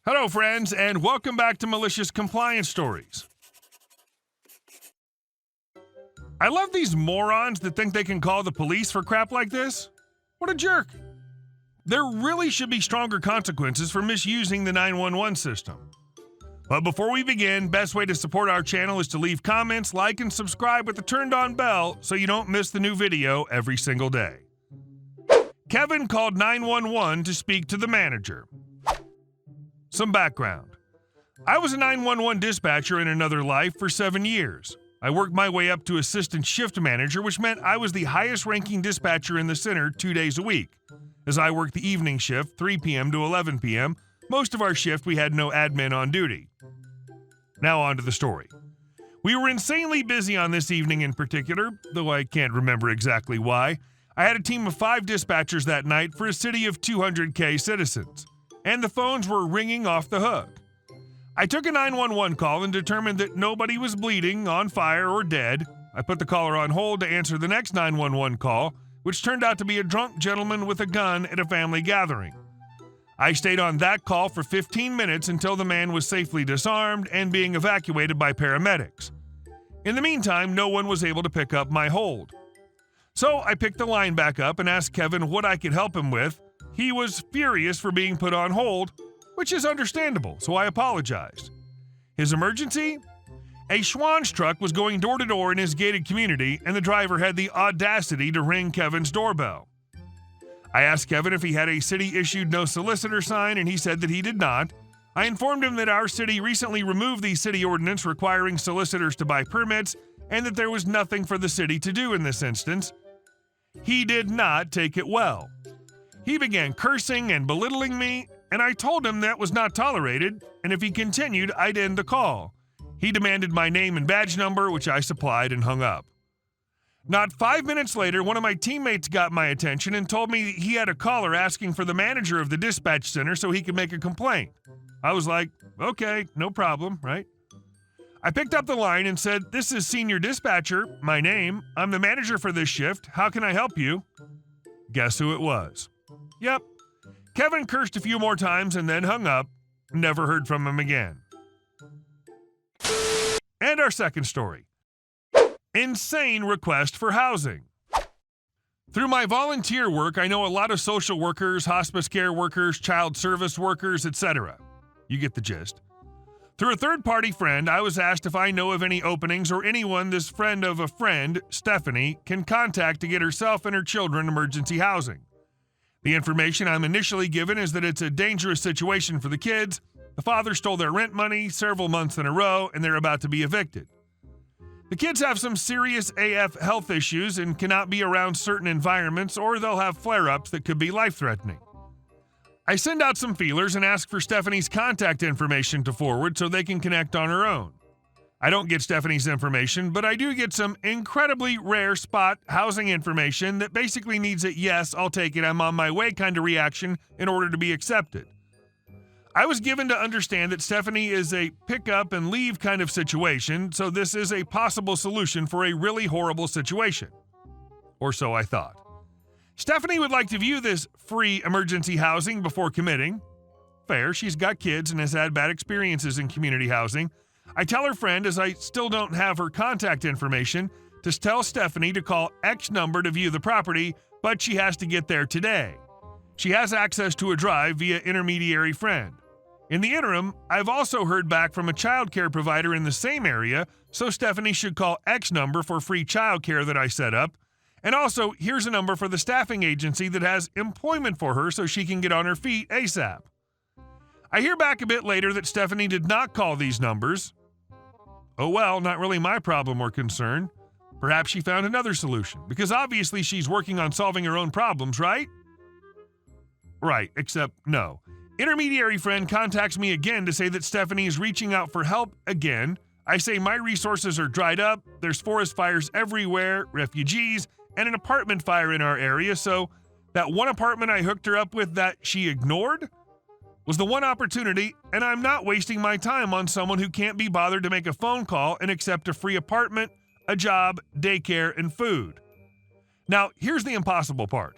Hello, friends, and welcome back to Malicious Compliance Stories. I love these morons that think they can call the police for crap like this. What a jerk. There really should be stronger consequences for misusing the 911 system. But before we begin, best way to support our channel is to leave comments, like, and subscribe with the turned-on bell so you don't miss the new video every single day. Kevin called 911 to speak to the manager. Some background. I was a 911 dispatcher in another life for 7 years. I worked my way up to assistant shift manager, which meant I was the highest-ranking dispatcher in the center 2 days a week. As I worked the evening shift, 3 p.m. to 11 p.m., most of our shift we had no admin on duty. Now on to the story. We were insanely busy on this evening in particular, though I can't remember exactly why. I had a team of 5 dispatchers that night for a city of 200K citizens, and the phones were ringing off the hook. I took a 911 call and determined that nobody was bleeding, on fire, or dead. I put the caller on hold to answer the next 911 call, which turned out to be a drunk gentleman with a gun at a family gathering. I stayed on that call for 15 minutes until the man was safely disarmed and being evacuated by paramedics. In the meantime, no one was able to pick up my hold. So I picked the line back up and asked Kevin what I could help him with. He was furious for being put on hold, which is understandable, so I apologized. His emergency? A Schwann's truck was going door to door in his gated community, and the driver had the audacity to ring Kevin's doorbell. I asked Kevin if he had a city-issued no solicitor sign, and he said that he did not. I informed him that our city recently removed the city ordinance requiring solicitors to buy permits, and that there was nothing for the city to do in this instance. He did not take it well. He began cursing and belittling me, and I told him that was not tolerated, and if he continued, I'd end the call. He demanded my name and badge number, which I supplied and hung up. Not 5 minutes later, one of my teammates got my attention and told me he had a caller asking for the manager of the dispatch center so he could make a complaint. I was like, okay, no problem, right? I picked up the line and said, "This is Senior Dispatcher, my name. I'm the manager for this shift. How can I help you?" Guess who it was? Yep. Kevin cursed a few more times and then hung up. Never heard from him again. And our second story. Insane request for housing. Through my volunteer work, I know a lot of social workers, hospice care workers, child service workers, etc. You get the gist. Through a third-party friend, I was asked if I know of any openings or anyone this friend of a friend, Stephanie, can contact to get herself and her children emergency housing. The information I'm initially given is that it's a dangerous situation for the kids. The father stole their rent money several months in a row, and they're about to be evicted. The kids have some serious AF health issues and cannot be around certain environments, or they'll have flare-ups that could be life-threatening. I send out some feelers and ask for Stephanie's contact information to forward so they can connect on her own. I don't get Stephanie's information, but I do get some incredibly rare spot housing information that basically needs a "yes, I'll take it, I'm on my way" kind of reaction in order to be accepted. I was given to understand that Stephanie is a pick up and leave kind of situation, so this is a possible solution for a really horrible situation. Or so I thought. Stephanie would like to view this free emergency housing before committing. Fair, she's got kids and has had bad experiences in community housing. I tell her friend, as I still don't have her contact information, to tell Stephanie to call X number to view the property, but she has to get there today. She has access to a drive via intermediary friend. In the interim, I've also heard back from a childcare provider in the same area, so Stephanie should call X number for free childcare that I set up. And also, here's a number for the staffing agency that has employment for her so she can get on her feet ASAP. I hear back a bit later that Stephanie did not call these numbers. Oh well, not really my problem or concern. Perhaps she found another solution, because obviously she's working on solving her own problems, right? Right, except no. Intermediary friend contacts me again to say that Stephanie is reaching out for help again. I say my resources are dried up, there's forest fires everywhere, refugees, and an apartment fire in our area, so that one apartment I hooked her up with that she ignored was the one opportunity, and I'm not wasting my time on someone who can't be bothered to make a phone call and accept a free apartment, a job, daycare, and food. Now, here's the impossible part.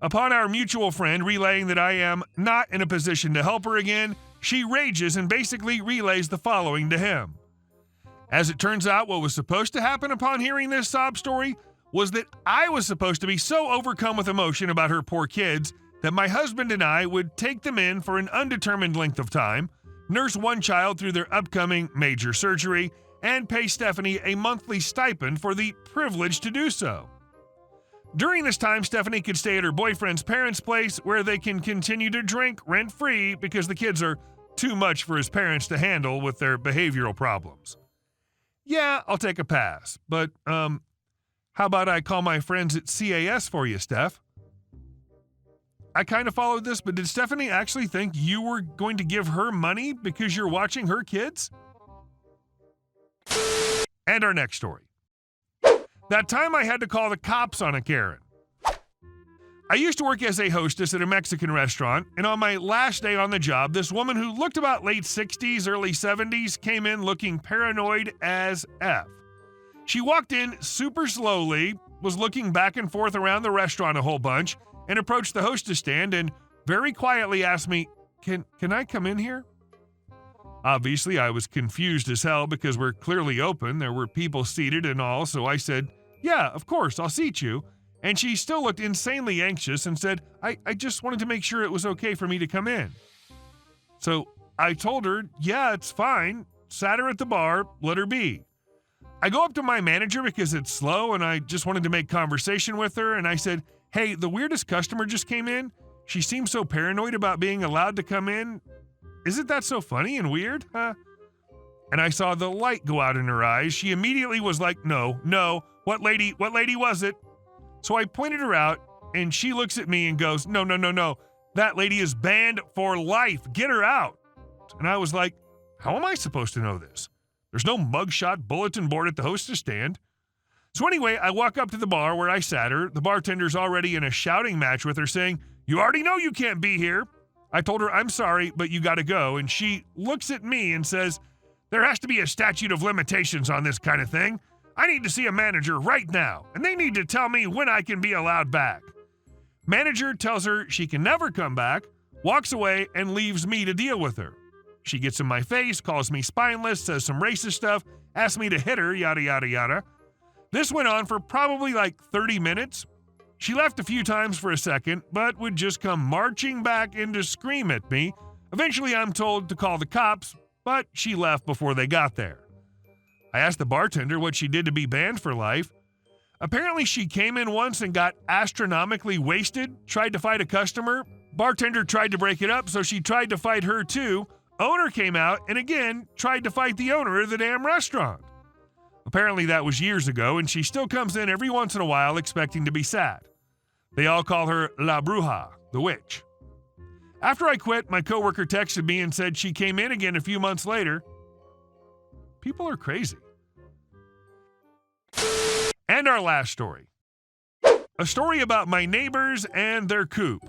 Upon our mutual friend relaying that I am not in a position to help her again, she rages and basically relays the following to him. As it turns out, what was supposed to happen upon hearing this sob story was that I was supposed to be so overcome with emotion about her poor kids that my husband and I would take them in for an undetermined length of time, nurse one child through their upcoming major surgery, and pay Stephanie a monthly stipend for the privilege to do so. During this time, Stephanie could stay at her boyfriend's parents' place where they can continue to drink rent-free because the kids are too much for his parents to handle with their behavioral problems. Yeah, I'll take a pass, but, how about I call my friends at CAS for you, Steph? I kind of followed this, but did Stephanie actually think you were going to give her money because you're watching her kids? And our next story. That time I had to call the cops on a Karen. I used to work as a hostess at a Mexican restaurant, and on my last day on the job, this woman who looked about late 60s, early 70s came in looking paranoid as F. She walked in super slowly, was looking back and forth around the restaurant a whole bunch, and approached the hostess stand and very quietly asked me, Can I come in here? Obviously, I was confused as hell because we're clearly open. There were people seated and all, so I said, Yeah, of course, I'll seat you. And she still looked insanely anxious and said, I just wanted to make sure it was okay for me to come in. So I told her, yeah, it's fine. Sat her at the bar, let her be. I go up to my manager because it's slow and I just wanted to make conversation with her. And I said, hey, the weirdest customer just came in. She seems so paranoid about being allowed to come in. Isn't that so funny and weird, huh? And I saw the light go out in her eyes. She immediately was like, no, what lady was it? So I pointed her out, and she looks at me and goes, no, that lady is banned for life. Get her out. And I was like, how am I supposed to know this? There's no mugshot bulletin board at the hostess stand. So anyway, I walk up to the bar where I sat her. The bartender's already in a shouting match with her saying, you already know you can't be here. I told her, I'm sorry, but you gotta go. And she looks at me and says, there has to be a statute of limitations on this kind of thing. I need to see a manager right now, and they need to tell me when I can be allowed back. Manager tells her she can never come back, walks away, and leaves me to deal with her. She gets in my face, calls me spineless, says some racist stuff, asks me to hit her, yada, yada, yada. This went on for probably like 30 minutes. She left a few times for a second, but would just come marching back in to scream at me. Eventually, I'm told to call the cops, but she left before they got there. I asked the bartender what she did to be banned for life. Apparently, she came in once and got astronomically wasted, tried to fight a customer. Bartender tried to break it up, so she tried to fight her too. Owner came out and again tried to fight the owner of the damn restaurant. Apparently, that was years ago, and she still comes in every once in a while expecting to be sat. They all call her La Bruja, the witch. After I quit, my coworker texted me and said she came in again a few months later. People are crazy. And our last story. A story about my neighbors and their coop.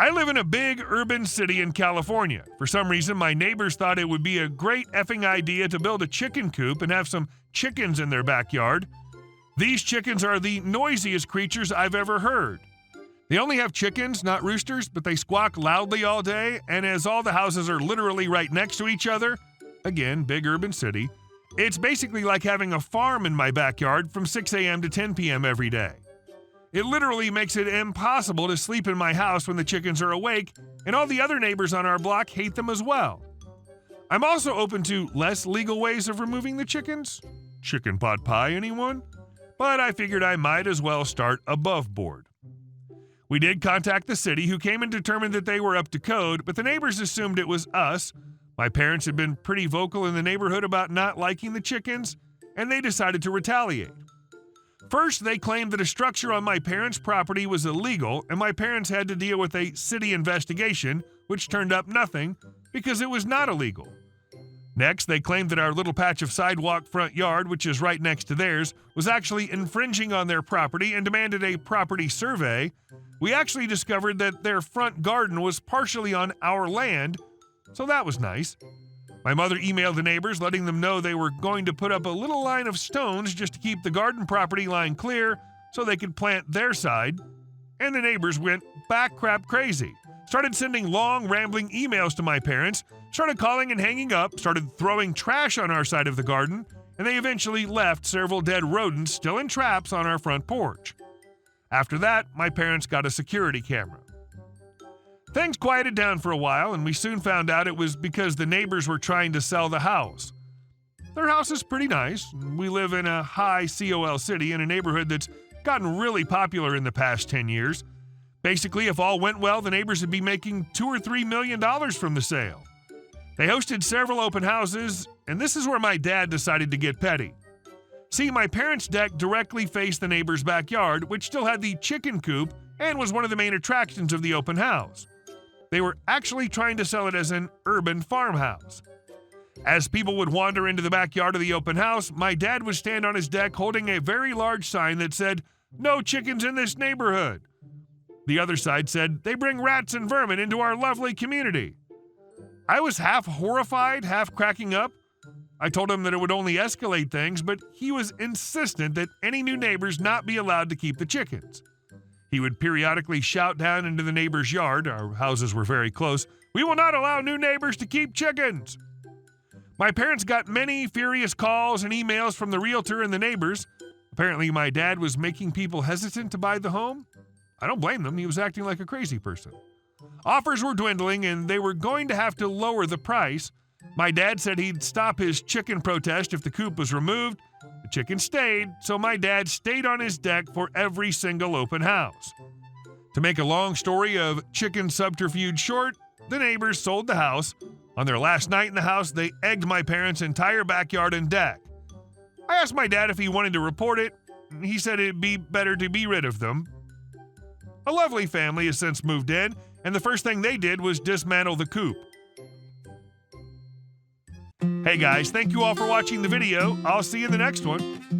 I live in a big urban city in California. For some reason, my neighbors thought it would be a great effing idea to build a chicken coop and have some chickens in their backyard. These chickens are the noisiest creatures I've ever heard. They only have chickens, not roosters, but they squawk loudly all day, and as all the houses are literally right next to each other, again, big urban city, it's basically like having a farm in my backyard from 6 a.m. to 10 p.m. every day. It literally makes it impossible to sleep in my house when the chickens are awake, and all the other neighbors on our block hate them as well. I'm also open to less legal ways of removing the chickens. Chicken pot pie, anyone? But I figured I might as well start above board. We did contact the city, who came and determined that they were up to code, but the neighbors assumed it was us. My parents had been pretty vocal in the neighborhood about not liking the chickens, and they decided to retaliate. First, they claimed that a structure on my parents' property was illegal, and my parents had to deal with a city investigation, which turned up nothing because it was not illegal. Next, they claimed that our little patch of sidewalk front yard, which is right next to theirs, was actually infringing on their property and demanded a property survey. We actually discovered that their front garden was partially on our land, so that was nice. My mother emailed the neighbors, letting them know they were going to put up a little line of stones just to keep the garden property line clear so they could plant their side. And the neighbors went back crap crazy. started sending long, rambling emails to my parents, started calling and hanging up, started throwing trash on our side of the garden, and they eventually left several dead rodents still in traps on our front porch. After that, my parents got a security camera. Things quieted down for a while, and we soon found out it was because the neighbors were trying to sell the house. Their house is pretty nice. We live in a high COL city in a neighborhood that's gotten really popular in the past 10 years. Basically, if all went well, the neighbors would be making $2 or $3 million from the sale. They hosted several open houses, and this is where my dad decided to get petty. See, my parents' deck directly faced the neighbor's backyard, which still had the chicken coop and was one of the main attractions of the open house. They were actually trying to sell it as an urban farmhouse. As people would wander into the backyard of the open house, my dad would stand on his deck holding a very large sign that said, "No chickens in this neighborhood." The other side said, "They bring rats and vermin into our lovely community." I was half horrified, half cracking up. I told him that it would only escalate things, but he was insistent that any new neighbors not be allowed to keep the chickens. He would periodically shout down into the neighbor's yard, our houses were very close, "We will not allow new neighbors to keep chickens." My parents got many furious calls and emails from the realtor and the neighbors. Apparently, my dad was making people hesitant to buy the home. I don't blame them. He was acting like a crazy person. Offers were dwindling, and they were going to have to lower the price. My dad said he'd stop his chicken protest if the coop was removed. The chicken stayed, so my dad stayed on his deck for every single open house. To make a long story of chicken subterfuge short, the neighbors sold the house. On their last night in the house, they egged my parents' entire backyard and deck. I asked my dad if he wanted to report it. He said it'd be better to be rid of them. A lovely family has since moved in, and the first thing they did was dismantle the coop. Hey guys, thank you all for watching the video. I'll see you in the next one.